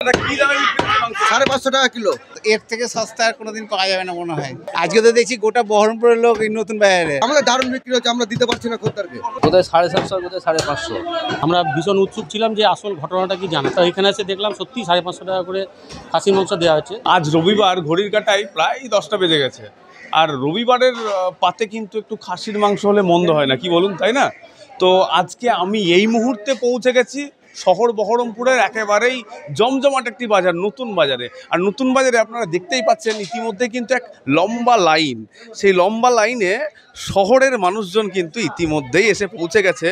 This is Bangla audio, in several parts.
550 টাকা কিলো। এর থেকে সস্তা আর কোনোদিন পাওয়া যাবে না মনে হয়। আজকে তো দেখছি গোটা বহরমপুরের লোক এই নতুন বাজারে। আমাদের দারুণ বিক্রি হচ্ছে, আমরা দিতে পারছি না খদ্দেরকে। কোথায় 750, কোথায় 550। আমরা ভীষণ উৎসুক ছিলাম যে আসল ঘটনাটা কি জানা। তো এখানে এসে দেখলাম সত্যি 550 টাকা করে খাসির মাংস দেওয়া হচ্ছে। আজ রবিবার, ঘড়ির কাঁটায় প্রায় 10টা বেজে গেছে। আর রবিবারের পাতে কিন্তু একটু খাসির মাংস হলে মন্দ হয় না, কি বলুন, তাই না? তো আজকে আমি এই মুহূর্তে পৌঁছে গেছি শহর বহরমপুরের একেবারেই জমজমাট একটি বাজার, নতুন বাজারে। আর নতুন বাজারে আপনারা দেখতেই পাচ্ছেন ইতিমধ্যে কিন্তু এক লম্বা লাইন। সেই লম্বা লাইনে শহরের মানুষজন কিন্তু ইতিমধ্যেই এসে পৌঁছে গেছে,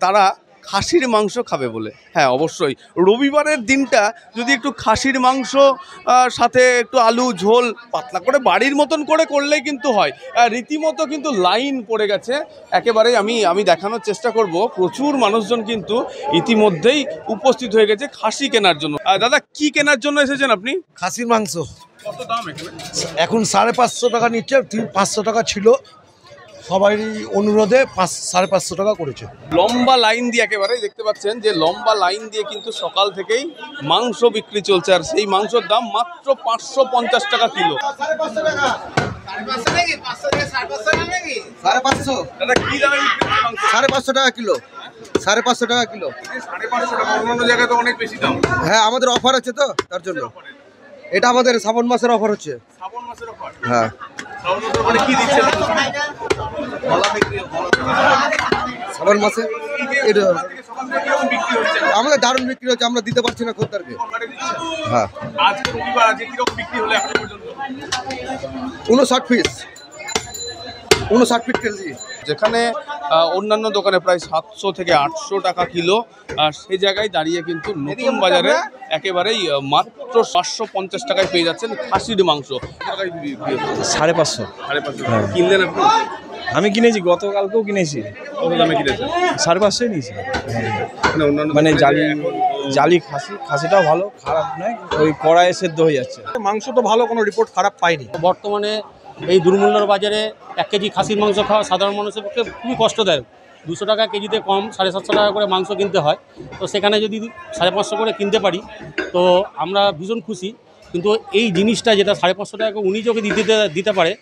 তারা খাসির মাংস খাবে বলে। হ্যাঁ, অবশ্যই রবিবারের দিনটা যদি একটু খাসির মাংস সাথে একটু আলু ঝোল পাতলা করে বাড়ির মতন করে করলেই কিন্তু হয়। রীতিমতো কিন্তু লাইন পড়ে গেছে একেবারেই। আমি দেখানোর চেষ্টা করব, প্রচুর মানুষজন কিন্তু ইতিমধ্যেই উপস্থিত হয়ে গেছে খাসি কেনার জন্য। দাদা, কি কেনার জন্য এসেছেন আপনি? খাসির মাংস কত দাম এখানে? এখন 550 টাকা নিচ্ছে, 500 টাকা ছিল, সবাই অনুরোধে 550 টাকা করেছে। লম্বা লাইন দিয়ে একেবারে দেখতে পাচ্ছেন যে লম্বা লাইন দিয়ে কিন্তু সকাল থেকেই মাংস বিক্রি চলছে। আর সেই মাংসের দাম মাত্র 550 টাকা কিলো। 550 টাকা কিলো। 550 টাকা কিলো। 550 টাকা, অন্যান্য জায়গায় তো অনেক বেশি দাম। হ্যাঁ, আমাদের অফার আছে তো, তার জন্য। এটা আমাদের শ্রাবণ মাসের অফার হচ্ছে। শ্রাবণ মাসের অফার? হ্যাঁ। শ্রাবণ মাসের মানে কি দিচ্ছেন? শ্রাবণ মাসে এটা আমাদের দারুণ বিক্রি হচ্ছে, আমরা দিতে পারছি না খদ্দেরকে। হ্যাঁ, আজকে রবিবার, আজকে কিরকম বিক্রি হলো এখন পর্যন্ত? 59 পিস, 59 ফিট কেজি। যেখানে অন্যান্য দোকানে প্রায় 700 থেকে 800 টাকা কিলো, সেই জায়গায় দাঁড়িয়ে কিন্তু নতুন বাজারে একেবারেই মাত্র 550 টাকায় পেয়ে যাচ্ছেন খাসির মাংস। 550। কিনলেন আপনি? আমি কিনেছি, গতকালকেও কিনেছি। কত দামে কিনেছেন? 550 নিয়েছি। মানে জালি খাসিটাও ভালো, খারাপ নয়, ওই কড়াইয়ে সেদ্ধ হয়ে যাচ্ছে। মাংস তো ভালো, কোনো রিপোর্ট খারাপ পাইনি। বর্তমানে এই দুর্মূল্যর বাজারে 1 কেজি খাসির মাংস খাওয়া সাধারণ মানুষের পক্ষে খুবই কষ্টদায়ক। 200 টাকা কেজিতে কম 750 টাকা করে মাংস কিনতে হয়। তো সেখানে যদি 550 করে কিনতে পারি তো আমরা ভীষণ খুশি। কিন্তু এই জিনিসটা যেটা 550 টাকা উনি যদি দিতে পারে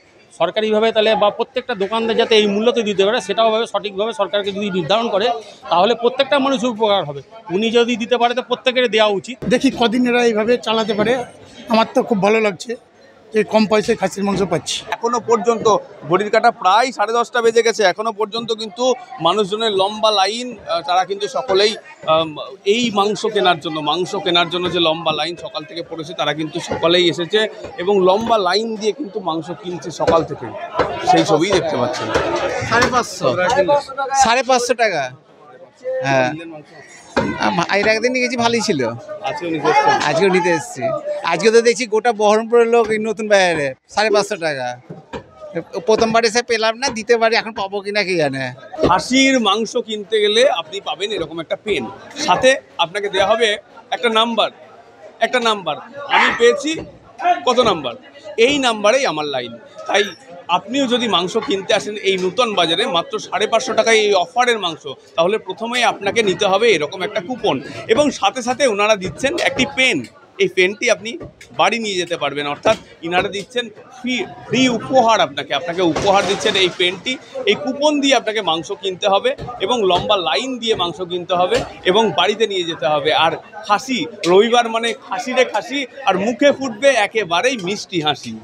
সরকারিভাবে, তাহলে বা প্রত্যেকটা দোকানদার যাতে এই মূল্যতে দিতে পারে সেটাও ভাবে সঠিকভাবে সরকারকে যদি নির্ধারণ করে তাহলে প্রত্যেকটা মানুষের উপকার হবে। উনি যদি দিতে পারে তো প্রত্যেকের দেওয়া উচিত। দেখি কদিন এরা এইভাবে চালাতে পারে। আমার তো খুব ভালো লাগছে যে কম পয়সায় খাসির মাংস পাচ্ছি। এখনো পর্যন্ত ঘড়ির কাঁটা প্রায় 10:30 বেজে গেছে, এখনো পর্যন্ত কিন্তু মানুষজনের লম্বা লাইন। তারা কিন্তু সকলেই এই মাংস কেনার জন্য যে লম্বা লাইন সকাল থেকে পড়েছে, তারা কিন্তু সকলেই এসেছে এবং লম্বা লাইন দিয়ে কিন্তু মাংস কিনছে সকাল থেকে। সেই ছবি দেখতে পাচ্ছেন। 550 টাকা। হ্যাঁ, এর একদিন নিয়ে গেছি, ভালোই ছিল। আজকেও নিতে এসেছি। আজকে তো দেখছি গোটা বহরমপুরের লোক এই নতুন বাজারে। 550 টাকা প্রথমবার এসে পেলাম না, দিতে পারি, এখন পাবো কিনা কি জানে। খাসির মাংস কিনতে গেলে আপনি পাবেন এরকম একটা পেন, সাথে আপনাকে দেওয়া হবে একটা নাম্বার। আমি পেয়েছি কত নাম্বার, এই নাম্বারেই আমার লাইন। তাই আপনিও যদি মাংস কিনতে আসেন এই নতুন বাজারে মাত্র 550 টাকায় এই অফারের মাংস, তাহলে প্রথমেই আপনাকে নিতে হবে এরকম একটা কুপন এবং সাথে সাথে ওনারা দিচ্ছেন একটি পেন। এই পেনটি আপনি বাড়ি নিয়ে যেতে পারবেন, অর্থাৎ ইনারা দিচ্ছেন ফ্রি উপহার। আপনাকে উপহার দিচ্ছেন এই পেনটি। এই কুপন দিয়ে আপনাকে মাংস কিনতে হবে এবং লম্বা লাইন দিয়ে মাংস কিনতে হবে এবং বাড়িতে নিয়ে যেতে হবে। আর খাসি, রবিবার মানে খাসি রে খাসি, আর মুখে ফুটবে একেবারেই মিষ্টি হাসি।